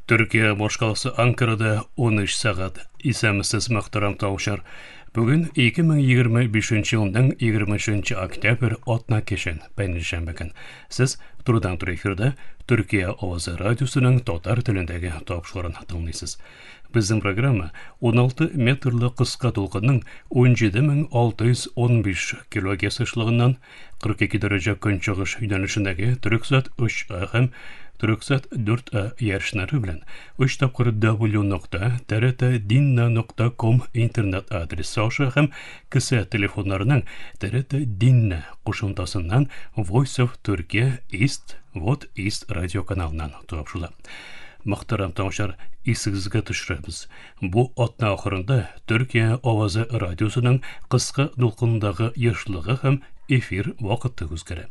Түркия башкаласы Анкарада 13 сағат. Исәмсез мөхтәрәм тавышлар. Бүген 2025 елның 23 октябрь атна кешен, пәнҗешәмбе көн. Сез турыдан тур эфирда Түркия авазы радиосының татар телендәге тапшырыгын тыңлыйсыз. Безнең программа 16 метрлы кыска толкынның 17615 килогерц ышлыгыннан 42 дәрәҗә көнчыгыш юнәлешендәге Төрксат 3 һәм Түрксат 4 ярышнары белән 3 тапкыр w.trt.dinna.com интернет адресы аша һәм кесә телефоннарының TRT Dinna кушымтасыннан Voice of Turkey East радио каналыннан тапшырыла. Мөхтәрәм тамашачылар, исегезгә төшерәбез. Бу атна ахырында Төркия авазы радиосының кыска дулкындагы яшьлыгы һәм эфир вакыты үзгәрә.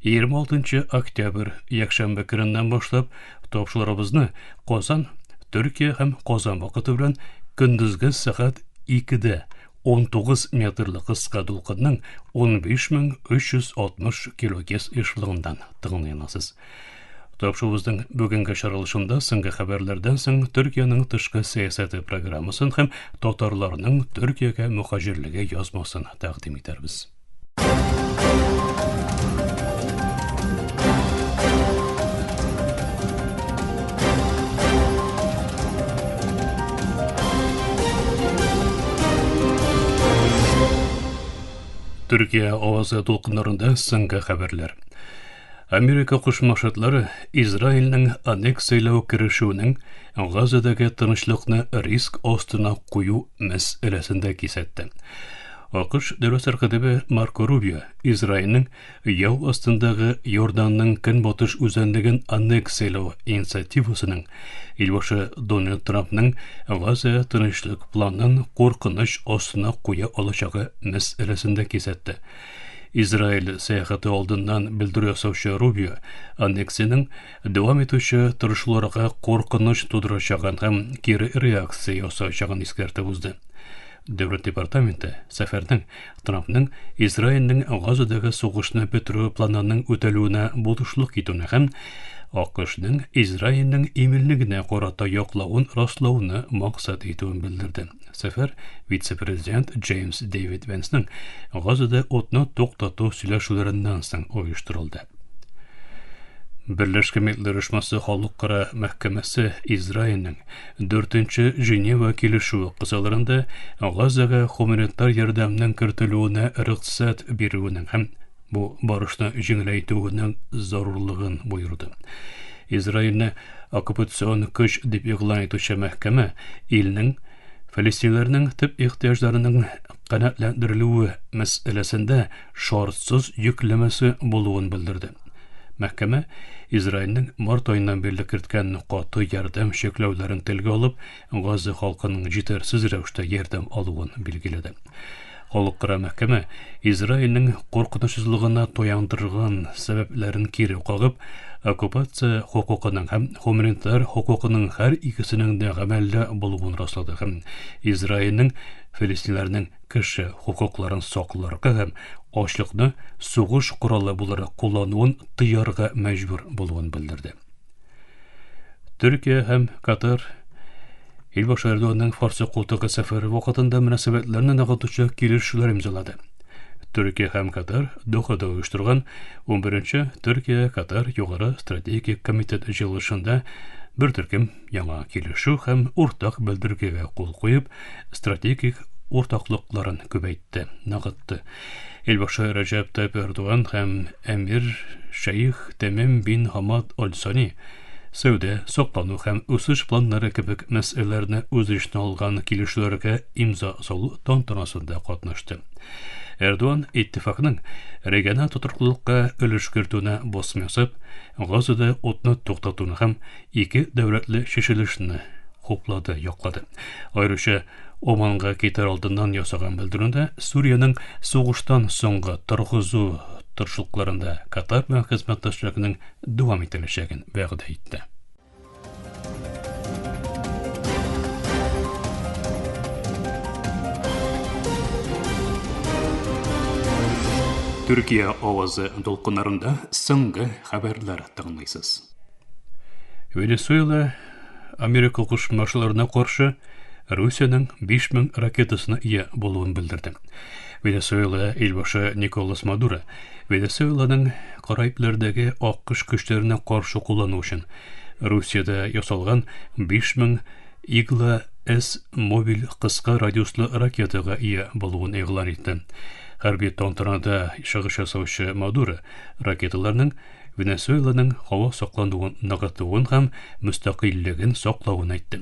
26 октябрь якшәмбе көненнән башлап тапшырабызны Казан, Төркия һәм Казан вакыты белән көндезге сәгать 2дә 19 метрлы кыска дулкынның 15360 килогерц эшлыгыннан тыңлыйсыз. Тапшырыбызның бүгенге чаралышында соңгы хәбәрләрдән соң Төркиянең тышкы сәясәте программасын һәм татарларның Төркиягә мөхаҗирлеге язмасын тәкъдим итәрбез. Түркия авазы дулкыннарында соңгы хәбәрләр. Америка Кушма Штатлары Израильнең аннексияләү керешүенең Газадагы тынычлыкны риск астына кую мәсьәләсендә кисәтте. АКШ дәүләт сәркәтибе Марко Рубио Израильнең яу астындагы Йорданның көнбатыш үзәнлеген аннексияләү инициативасының илбашы Дональд Трампның Газа тынычлык планын куркыныч астына куя алачагы мәсьәләсендә кисәтте. Израиль сәяхәте алдыннан белдерү ясаучы Рубио аннексиянең дәвам итүче тырышларга куркыныч тудырачагын һәм кире реакция ясаучагын искәртеп узды. Дәүләт департаменты сәфәрнең Трампның Израильнең Газадагы сугышны бетерү планының үтәлүенә булышлык итүне һәм АКШның Израильнең иминлегенә карата яклавын раслауны максат итүен белдерде. Сәфәр вице-президент Джеймс Дэвид Венсның Газада отны туктату сөйләшүләреннән соң оештырылды. Берләшкән Милләтләр Оешмасы Халыкара мәхкәмәсе Израильнең 4-нче Женева килешүе кысаларында Газага гуманитар ярдәмнең кертелүенә рөхсәт бирүенең һәм бу барышны җиңеләйтүенең зарурлыгын боерды. Израильне оккупацион көч дип игълан итүче мәхкәмә илнең фәлестинләрнең төп ихтиҗларының канәгатьләндерелүе мәсьәләсендә шартсыз йөкләмәсе булуын белдерде. Мәхкәмә Израильнең март аеннан бирле керткән каты ярдәм чекләүләрен телгә алып, Газа халкының җитәрсез рәвештә ярдәм алуын билгеләде. Халыкара мәхкәмә Израильнең куркынычсызлыгына таяндырган сәбәпләрен кире кагып, оккупация хукукының һәм гуманитар хукукының һәр икесенең дә гамәлдә булуын раслады һәм Израильнең фәлестинләрнең кеше хукукларын сакларга һәм ачлыкны сугыш коралы буларак куллануын тыярга мәҗбүр булуын белдерде. Төркия һәм Катар Илбашы Эрдоганның Фарсы култыгы сәфәре вакытында мөнәсәбәтләрне ныгытучы килешүләр имзалады. Төркия һәм Катар Дохада оештырган 11-нче Төркия-Катар югары стратегик комитет җыелышында бер төркем яңа килешү һәм уртак белдергегә кул куеп, стратегик уртаклыкларын күбәйтте, ныгытты. Илбашы Рәҗәп Тайип Эрдоган һәм Әмир Шейх Тамим бин Хамад Аль-Сани сәүдә, саклану һәм үсеш планнары кебек мәсьәләләрне үз иченә алган килешүләргә имза салу тантанасында катнашты. Эрдоган иттифакның региональ тотрыклыкка өлеш кертүенә басым ясап, Газада отны туктатуны һәм ике дәүләтле чишелешне хуплады, яклады. Аеруча Оманга китәр алдыннан ясаган белдерүдә Сүриянең сугыштан соңгы торгызу тырышлыкларында Катар белән хезмәттәшлегенең дәвам ителәчәген вәгъдә итте. Түркия авазы дулкыннарында соңгы хәбәрләр тыңлыйсыз. Венесуэла Америка кушмашларына каршы Русияның 5000 ракетасына ия булуын белдерде. Венесуэла илбашы Николас Мадуро Венесуэланың карайыплардагы акыш көчләренә каршы куллану өчен Русияда ясалган 5000 Игла-С мобиль кыска радиуслы ракетага ия булуын игълан итте. Хәрби тантанада чыгыш ясаучы Мадуро ракеталарның Венесуэланың һава саклануын ныгытуын һәм мөстәкыйльлеген саклауын әйтте.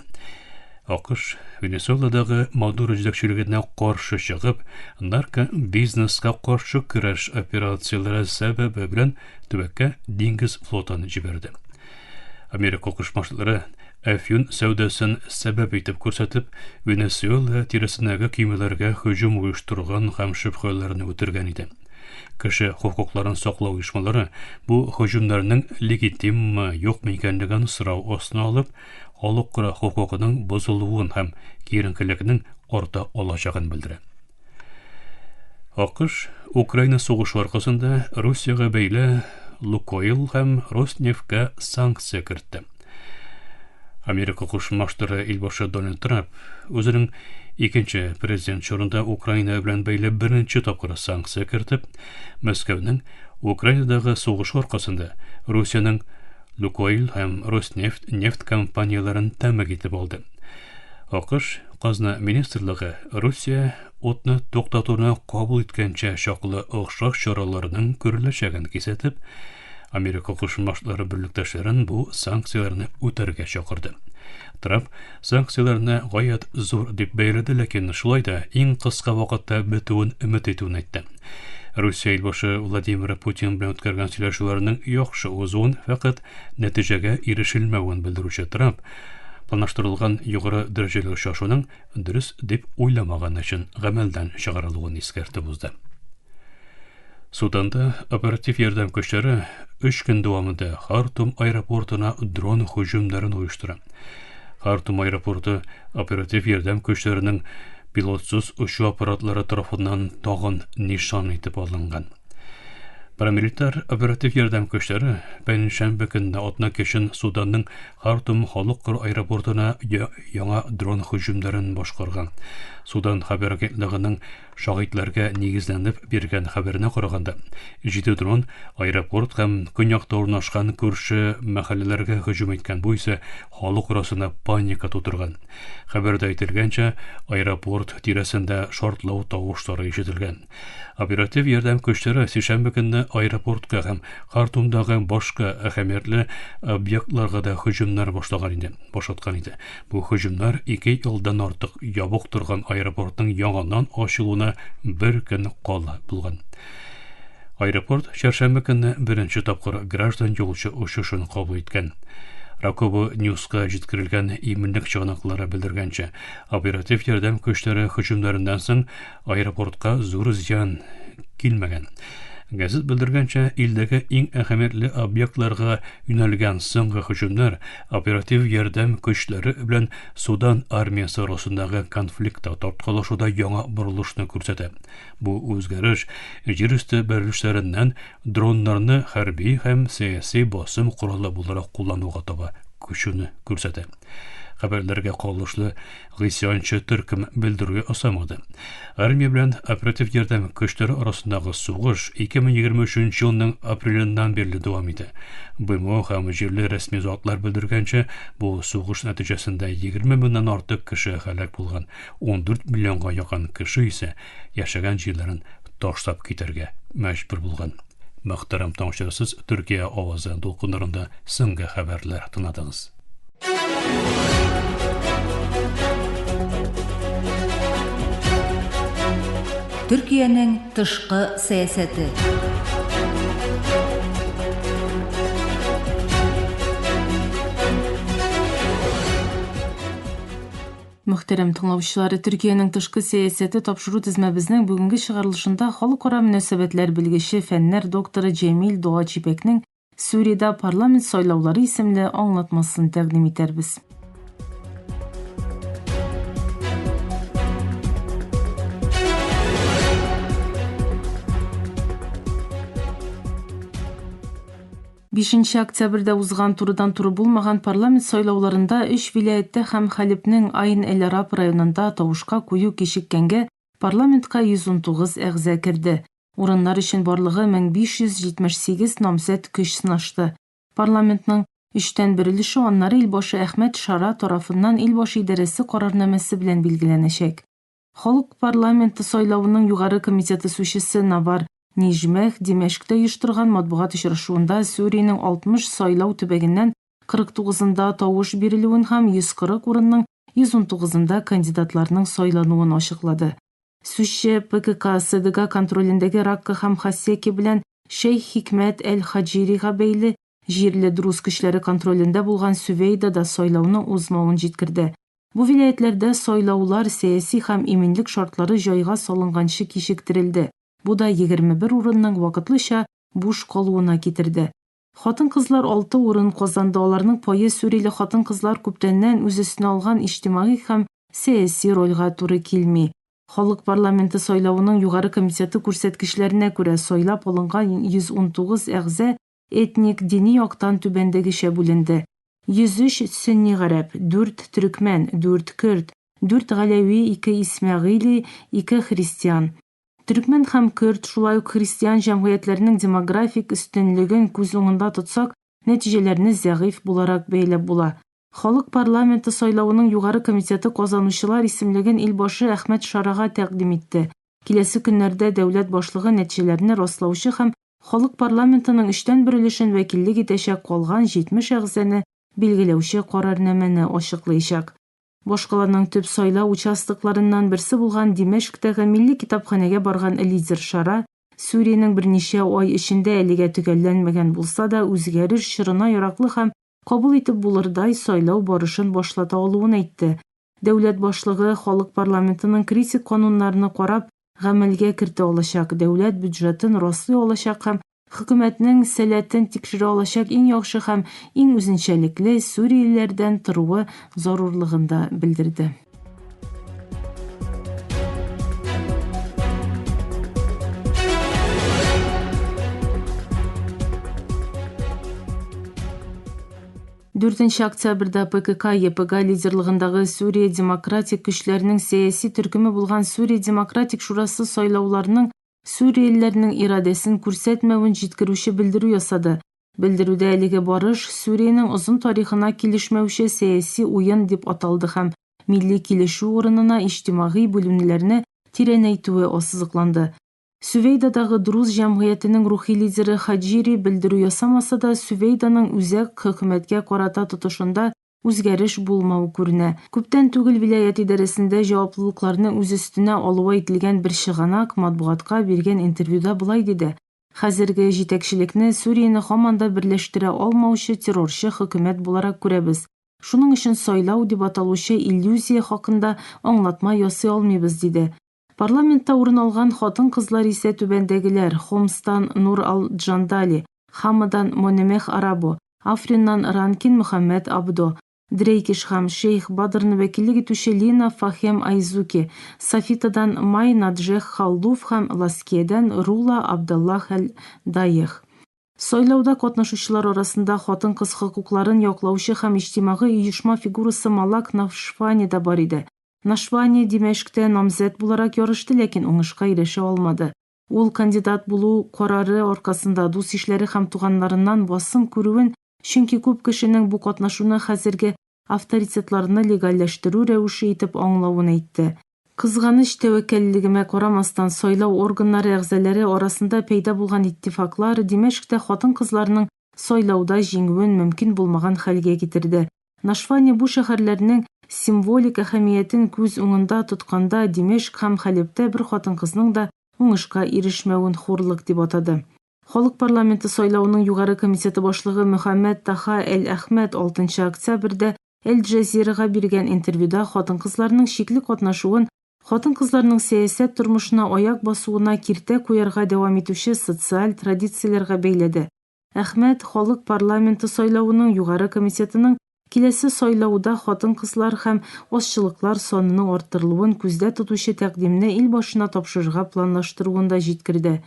АКШ Венесуэладагы Мадуро җитәкчелегенә каршы чыгып, наркобизнеска каршы көрәш операцияләре сәбәбе белән төбәккә диңгез флотын җибәрде. Америка кушмашлары Афьюн сәүдәсен сәбәп итеп күрсәтеп, Венесуэла тирәсенәге көймәләргә һөҗүм оештырган һәм шөбһәләрне үтергән иде. Кеше хукукларын саклау оешмалары бу һөҗүмнәрнең легитимме юкмы икәнлеген сорау астына алып, халыкара хукукының бозылуын һәм киеренкелекнең арта алачагын белдерә. АКШ Украина сугышы аркасында Русияга бәйле Лукойл һәм Роснефтька санкция кертте. Америка кушмаштары илбашы Дональд Трамп үзенең икенче президент чорында Украина белән бәйле беренче тапкыр санкция кертеп, Мәскәүнең Украинадагы сугыш аркасында Русияның Лукойл һәм Роснефть нефть компанияларын тәмәк итеп алды. АКШ казна министрлыгы Русия отны туктатуны кабул иткәнчә чаклы охшаш чараларының күреләчәген кисәтеп, Америка кушмашлары берлектәшләрен бу санкцияларны үтәргә чакырды. Трамп санкцияларны гаять зур дип бәяләде, ләкин шулай да иң кыска вакытта бетүен өмет итүен әйтте. Русия илбашы Владимир Путин белән үткәргән сөйләшүләрнең яхшы узуын, фақат нәтиҗәгә ирешелмәвен белдерүче Трамп планлаштырылган югары дәрәҗәле очрашуның дөрес дип уйламаган өчен гамәлдән чыгарылуын искәртеп узды. Суданда оператив ярдәм көчләре 3 көн дәвамында Хартум аэропортына дрон һөҗүмнәрен оештыра. Хартум аэропорты оператив ярдәм көчләренең пилотсыз очу аппаратлары тарафыннан тагын нишан итеп алынган. Парамилитар оператив ярдәм көчләре пәнҗшәмбе көнне атна кешен Суданның Хартум халыкара аэропортына яңа дрон һөҗүмнәрен башкарган. Судан хәбәр агентлыгының шагыйдләргә нигезләнеп биргән хәбәренә караганда, 7 дрон аэропорт һәм көньякта урнашкан күрше мәхәлләләргә һөҗүм иткән, бу исә халык арасында паника тудырган. Хәбәрдә әйтелгәнчә, аэропорт тирәсендә шартлау тавышлары ишетелгән. Оператив ярдәм көчләре сишәмбе көнне аэропортка һәм Хартумдагы башка әһәмиятле объектларга да һөҗүмнәр башлаган иде. Бу һөҗүмнәр 2 елдан артык ябык торган аэропортның яңадан ачылуына 1 көн кала булган. Аэропорт чәршәмбе көнне беренче тапкыр граждан юлчы очышын кабул иткән. Rakobo News'ка җиткерелгән иминлек чыганаклары белдергәнчә, оператив ярдәм көчләре һөҗүмнәреннән соң аэропортка зур зыян килмәгән. Газет белдергәнчә, илдәге иң әһәмиятле объектларга юнәлгән соңгы һөҗүмнәр оператив ярдәм көчләре белән Судан армиясе арасындагы конфликтта тарткалашуда яңа борылышны күрсәтә. Бу үзгәреш җир өсте бәрелешләреннән дроннарны хәрби һәм сәяси басым коралы буларак куллануга таба күчүне күрсәтә. Хәбәрләргә калышлы гыйсянчы төркем белдерүгә асамады. Армия белән оператив ярдәм көчләре арасындагы сугыш 2023 елның апреленнән бирле дәвам итә. БМО һәм җирле рәсми затлар белдергәнчә, бу сугыш нәтиҗәсендә 20 меңнән артык кеше һәлак булган, 14 миллионга якын кеше исә яшәгән җирләрен ташлап китәргә мәҗбүр булган. Мөхтәрәм таңчыларыбыз, Төркия авазы дулкыннарында соңгы хәбәрләр тыңладыгыз. Төркиянең тышкы сәясәте. Мөхтәрәм тыңлаучылар, Төркиянең тышкы сәясәте тапшыру тизмәбезнең бүгенге чыгарылышында халыкара мөнәсәбәтләр белгече фәннәр докторы Җәмил Дуачипәкнең Сүриядә парламент сайлаулары исемле аңлатмасын тәкъдим итәрбез. 5 октябрда узган турыдан туры булмаган парламент сойлауларында 3 вилаятта һәм Халипнең Айн Эль-Араб районында тавышка кую кешиккәнгә парламентка 119 әгъза керде. Урыннар өчен барлыгы 1578 намзәт көч сынашты. Парламентның 3тән 1 өлеше аннары Илбашы Әхмәт Шара тарафыннан Илбашы идарәсе карарнамәсе белән билгеләнәчәк. Халык парламенты сойлавының югары комитеты сүчесе Навар Нижмәх Димәшктә оештырган матбугат очрашуында Сүриянең 60 сайлау төбәгеннән 49-ында тавыш бирелүен һәм 140 урынның 119-ында кандидатларның сайлануын ачыклады. Сүзче ПКК СДГ контролендәге Ракка һәм Хасеки белән Шейх Хикмәт Әл-Хаҗирига бәйле җирле друз көчләре контролендә булган Сүвейдада сайлауның узмавын җиткерде. Бу вилаятләрдә сайлаулар сәяси һәм иминлек шартлары җайга салынганчы кичектерелде. Бу да 21 урынның вакытлыча буш калуына китерде. Хатын-кызлар 6 урын казанды. Аларның пае Сүрияле хатын-кызлар күптәннән үз өстенә алган иҗтимагый һәм сәяси рольгә туры килми. Халык парламенты сайлауының югары комитеты күрсәткечләренә күрә сайлап алынган 119 әгъза этник дини яктан түбәндәгечә бүленде. 103 сөнни гарәп, 4 төрекмән, 4 көрд, 4 галәви, 2 исмәгыйли, 2 христиан. Төрекмән һәм көрд, шулай ук христиан җәмгыятьләренең демографик өстенлеген күз уңында тотсак, нәтиҗәләрне зәгыйф буларак бәйләп була. Халык парламенты сайлауының югары комитеты казанучылар исемлеген Илбашы Әхмәт Шарага тәкъдим итте. Киләсе көннәрдә дәүләт башлыгы нәтиҗәләрне раслаучы һәм халык парламентының 3тән 1 өлешен вәкиллек итәчәк калган 70 әгъзаны билгеләүче карарнамәне ачыклаячак. Башкаларның төп сайлау участокларыннан берсе булган Димәшктәге Милли китапханәгә барган лидер Шара Сүриянең берничә ай эчендә әлегә төгәлләнмәгән булса да үзгәреш чорына яраклы һәм кабул итеп булырдай сайлау барышын башлата алуын әйтте. Дәүләт башлыгы халык парламентының критик кануннарны карап гамәлгә кертә алачак, дәүләт бюджетын раслый алачак һәм хөкүмәтнең сәләтен тикшерә алачак иң яхшы һәм иң үзенчәлекле сүриялеләрдән торуы зарурлыгын да белдерде. 4 октябрда ПКК-ЕПГ лидерлыгындагы Сүрия демократик көчләренең сәяси төркеме булган Сүрия демократик шурасы сайлауларының сүриялеләрнең ирадәсен күрсәтмәвен җиткерүче белдерү ясады. Белдерүдә әлеге барыш Сүриянең озын тарихына килешмәүче сәяси уен дип аталды һәм милли килешү урынына иҗтимагый бүленүләрне тирәнәйтүе ассызыкланды. Сүвейдадагы друз җәмгыятенең рухи лидеры Хаҗири белдерү ясамаса да Сүвейданың үзәк хөкүмәткә карата тотышында үзгәреш булмау күренә. Күптән түгел вилаят идарәсендә җаваплылыкларны үз өстенә алуы әйтелгән бер чыганак матбугатка биргән интервьюда булай диде: "Хәзерге җитәкчелекне Сүрияне һаман да берләштерә алмаучы террорчы хөкүмәт буларак күрәбез. Шуның өчен сайлау дип аталучы иллюзия хакында аңлатма ясый алмыйбыз", диде. Парламентта урын алган хатын-кызлар исә түбәндәгеләр: Хомстан Нур Ал-Джандали, Хамадан Монемех Арабо, Африннан Ранкин Мөхәммәд Абдо, Дрейкиш һәм Шейх Бадрны вәкиллек итүче Лина Фахем Айзуки, Сафитадан Май Наджех Халдуф һәм Ласкиядән Рула Абдаллах Әл-Даех. Сайлауда катнашучылар арасында хатын-кыз хокукларын яклаучы һәм иҗтимагый оешма фигурасы Малак Нашвани да бар иде. Нашвани Димәшктә намзәт буларак ярышты, ләкин уңышка ирешә алмады. Ул кандидат булу карары аркасында дус ишләре һәм туганнарыннан басым күрүен, чөнки күп кешенең бу катнашуны хәзерге авторитетларны легалләштерү рәвеше итеп аңлавын әйтте. Кызганыч тәвәккәллегемә карамастан, сайлау органнары әгъзалары арасында пәйда булган иттифаклар Димәшктә хатын-кызларның сайлауда җиңүен мөмкин булмаган хәлгә китерде. Нашвани бу шәһәрләрнең символик әһәмиятен күз уңында тотканда Димәшк һәм Халептә бер хатын-кызның да уңышка ирешмәвен хурлык дип атады. Халык парламенты сайлауының югары комитеты башлыгы Мөхәммәд Таха Әл-Әхмәд 6 октябрьдә Әл-Джазирага биргән интервьюда хатын-кызларның шикле катнашуын, хатын-кызларның сәясәт тормышына аяк басуына киртә куярга дәвам итүче социаль традицияләргә бәйләде. Әхмәд халык парламенты сайлауының югары комитетының киләсе сайлауда хатын-кызлар һәм ашчылыклар санының арттырылуын күздә тотучы тәкъдимне ил башына тапшырырга планлаштыруын да җиткерде.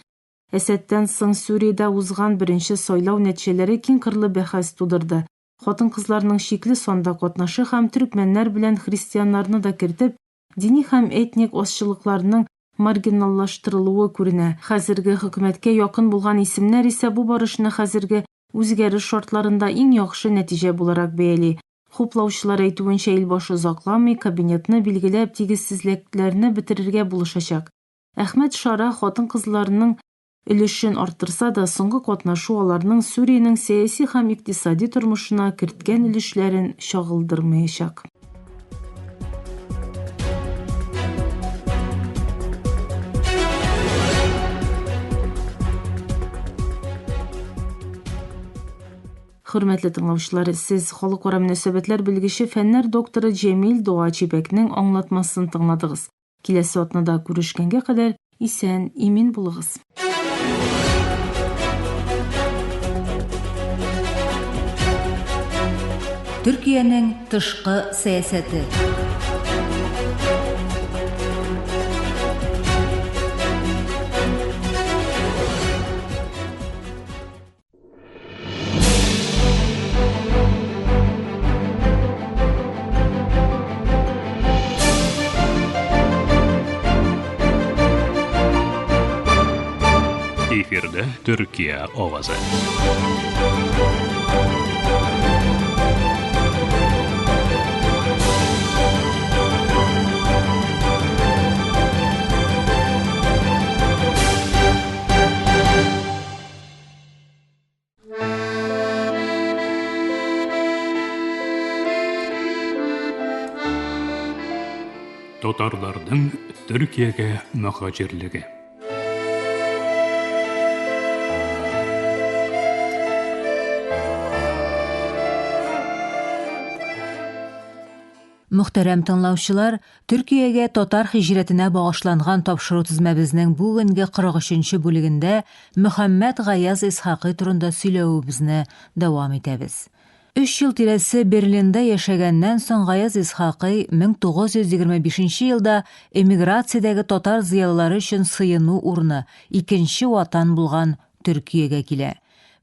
Әсәттән соң Сүриядә узган беренче сайлау нәтиҗәләре киң кырлы бәхәс тудырды. Хатын-кызларның шикле санда катнашы һәм төркмәннәр белән христианнарны да кертеп, дини һәм этник осчылыкларның маргиналлаштырылуы күренә. Хәзерге хөкүмәткә якын булган исемнәр исә бу барышны хәзерге үзгәреш шартларында иң яхшы нәтиҗә буларак бәяли. Хуплаучылар әйтүенчә, ил башы озакламый кабинетны билгеләп тигезсезлекләрне бетерергә булышачак. Әхмәт Шара хатын-кызларның өлешен арттырса да, соңгы катнашу аларның Сүриянең сәяси һәм икътисади тормышына керткән өлешләрен чагылдырмаячак. Хөрмәтле тыңлаучылар, сез халыкара мөнәсәбәтләр белгече фәннәр докторы Җәмил Дуа Чипәкнең аңлатмасын тыңладыгыз. Киләсе атнада күрешкәнгә кадәр исән, имин булыгыз. Төркиянең тышкы сәясәте. Эфирдә Төркия авазы. Татарларның Төркиягә мөхаҗирлеге. Мөхтәрәм тыңлаучылар, Төркиягә татар хиҗрәтенә багышланган тапшыру тизмәбезнең бүгенге 43нче бүлегендә Мөхәммәд Гаяз Исхакый турында сөйләвебезне дәвам итәбез. 3 ел тирәсе Берлиндә яшәгәннән соң Гаяз Исхакый 1925 елда эмиграциядәге татар зыялылары өчен сыену урыны, икенче ватан булган Төркиягә килә.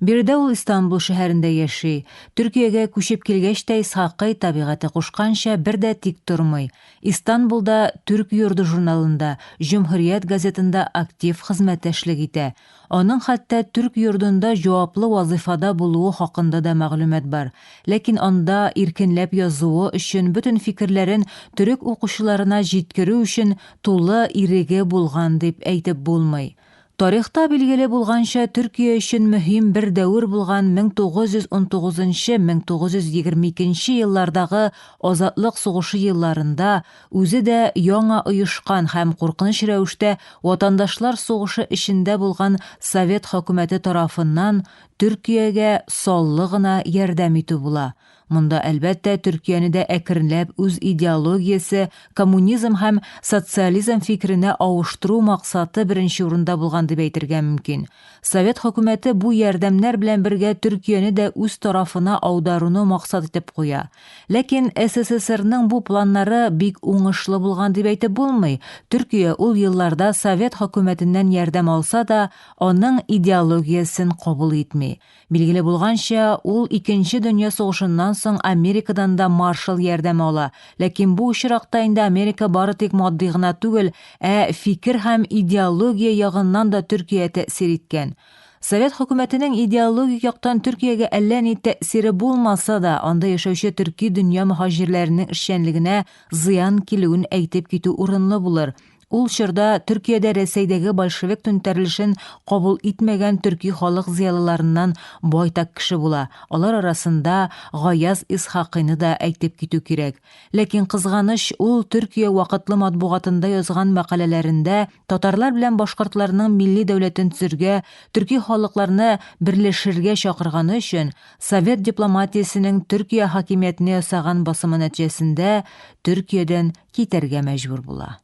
Биредә ул Истанбул шәһәрендә яши. Төркиягә күчеп килгәч тә Исхакый табигате кушканча бер дә тик тормый. Истанбулда Түрк йорды журналында, Җумһурият газетында актив хезмәттәшлек итә. Аның хәтта Түрк йордында җаваплы вазифада булуы хакында да мәгълүмат бар. Ләкин анда иркенләп язуы өчен бөтен фикерләрен төрек укучыларына җиткерү өчен тулы иреге булган дип әйтеп булмый. Тарихта билгеле булганча Төркия өчен мөһим бер дәвр булган 1919-1922 еллардагы азатлык сугышы елларында үзе дә яңа оешкан һәм куркыныч рәвештә ватандашлар сугышы эчендә булган Совет хөкүмәте тарафыннан Төркиягә саллы гына ярдәм итү була. Монда әлбәттә Төркияне дә әкренләп үз идеологиясе, коммунизм һәм социализм фикеренә авыштыру максаты беренче урында булган дип әйтергә мөмкин. Совет хөкүмәте бу ярдәмнәр белән бергә Төркияне дә үз тарафына аударуны максат итеп куя. Ләкин СССРның бу планнары бик уңышлы булган дип әйтеп булмый. Төркия ул елларда Совет хөкүмәтеннән ярдәм алса да, аның идеологиясен кабул итми. Билгеле булганча, ул Икенче дөнья сугышыннан соң Америкадан да Маршалл ярдәме ала. Ләкин бу очракта инде Америка бары тик матди гына түгел, фикер һәм идеология ягыннан да Төркия тәэсир иткән. Совет хөкүмәтенең идеологик яктан Төркиягә әллә ни тәэсире булмаса да, анда яшәүче төрки дөнья мөхаҗирләренең эшчәнлегенә зыян килүен әйтеп китү урынлы булыр. Ул чорда Төркиядә Рәсәйдәге большевик түнтәрелешен кабул итмәгән төрки халык зыялыларыннан байтак кеше була. Алар арасында Гаяз Исхакыйны да әйтеп китү кирәк. Ләкин кызганыч, ул Төркия вакытлы матбугатында язган мәкаләләрендә татарлар белән башкортларның милли дәүләтен төзергә, төрки халыкларны берләшергә чакырганы өчен Совет дипломатиясенең Төркия хакимиятенә ясаган басымы нәтиҗәсендә Төркиядән китәргә мәҗбүр була.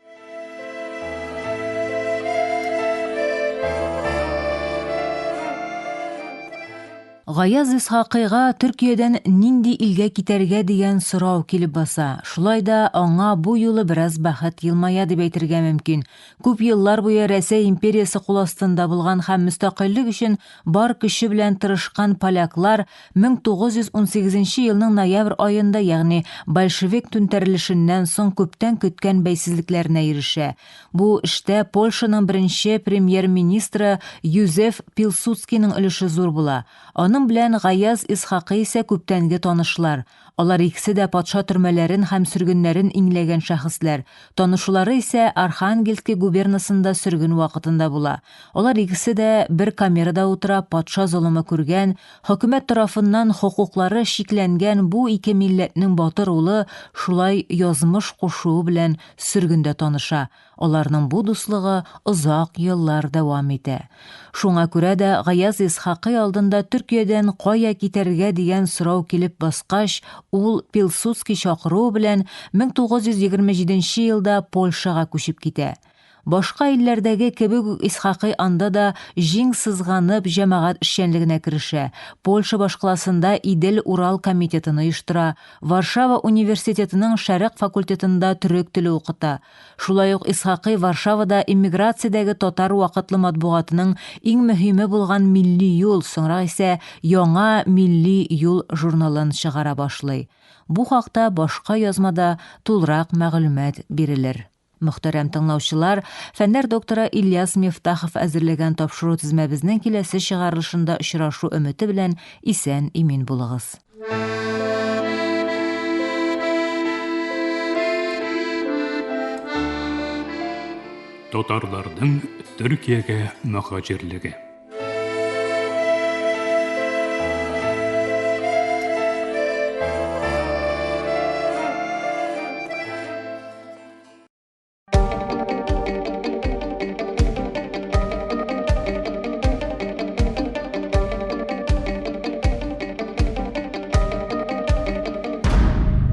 Гаяз Исхакыйга Төркиядән нинди илгә китәргә дигән сорау килеп баса. Шулай да аңа бу юлы бераз бәхет елмая дип әйтергә мөмкин. Күп еллар буе Рәсәй империясы кул астында булган һәм мөстәкыйльлек өчен бар көче белән тырышкан поляклар 1918 елның ноябрь аенда, ягъни большевик түнтәрелешеннән соң күптән көткән бәйсезлекләренә ирешә. Бу эштә Польшаның беренче премьер-министры Юзеф Пилсудскийның өлеше зур була. Аның белән Гаяз Исхакый исә күптәнге танышлар. Алар икесе дә патша төрмәләрен һәм сөргеннәрен иңләгән шәхесләр. Танышулары исә Архангельск губернасында сөрген вакытында була. Алар икесе дә бер камерада утыра патша золымы күргән, хөкүмәт тарафыннан хокуклары шикләнгән бу ике милләтнең батыр улы шулай язмыш кушуы белән сөргендә таныша. Аларның бу дуслыгы озак еллар дәвам итә. Шуңа күрә дә Гаяз Исхакый алдында Төркиядән кая китәргә дигән сорау килеп баскач, ул Пилсудский чакыруы белән 1927 елда Польшага күчеп китә. Башка илләрдәге кебек үк Исхакый анда да җиң сызганып җәмәгать эшчәнлегенә керешә. Польша башкаласында Идел-Урал комитетын оештыра, Варшава университетының шәрык факультетында төрек теле укыта. Шулай ук Исхакый Варшавада иммиграциядәге татар вакытлы матбугатының иң мөһиме булган Милли юл, соңра исә Яңа Милли юл журналын чыгара башлый. Бу хакта башка язмада тулырак мәгълүмат бирелер. Мөхтәрәм тыңлаучылар, фәннәр докторы Ильяс Мифтахов әзерләгән тапшыру тезмәбезнең киләсе чыгарылышында очрашу өмете белән исән имин булыгыз. Татарларның Төркиягә мөхаҗирлеге.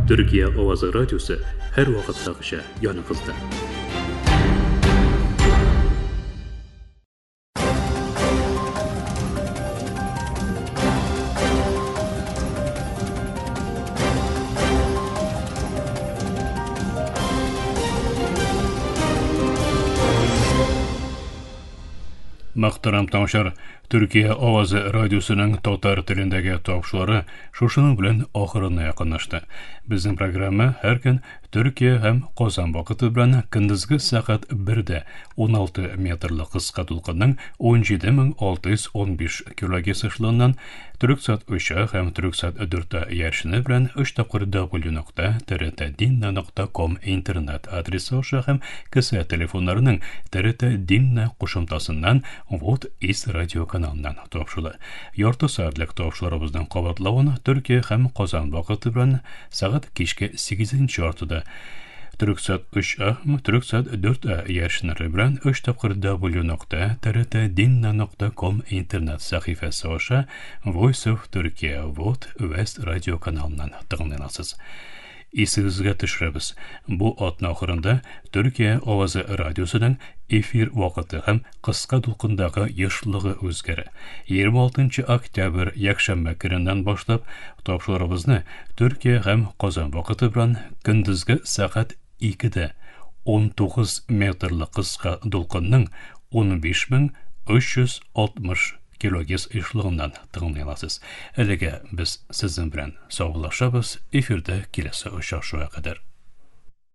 Төркия авазы радиосы һәр вакыттагыча яныгызда. Мөхтәрәм тамашачылар, Төркия авазы радиосының татар телендәге тапшырулары шушының белән ахырына якынлашты. Безнең программа һәр көн Төркия һәм Казан вакыты белән көндезге сәгать 1дә 16 метрлы кыска тулкынның 17615 кГц эшләннән Төрксат 3 һәм Төрксат 4 яшьне белән 3 тапкыр w.trtdinna.com интернет адресы аша һәм кесә телефоннарының TRT Dinna кушымтасыннан вот из радио каналыннан тапшырыла. Ярты сәгатьлек тапшыруларыбызның кабатлавын Төркия һәм Казан вакыты белән сәгать кичке 8 яртыда Төрксат 3 Төрксат 4 яшьнәре белән 3 тапкыр w.trtdinna.com интернет сәхифәсе аша Voice of Turkey вот West радио каналыннан тыңлыйсыз. Исегезгә төшерәбез. Бу атна ахырында Төркия авазы радиосының эфир вакыты һәм кыска тулкындагы ешлыгы үзгәрә. 26 октябрь якшәмбе көненнән башлап тапшырабызны Төркия һәм Казан вакыты белән көндезге сәгать 2дә 19 метрлы кыска тулкынның 15360 килогерц эшлегеннән тыңлыйсыз. Әлегә без сезнең белән саулашабыз. Эфирдә киләсе очрашуга кадәр.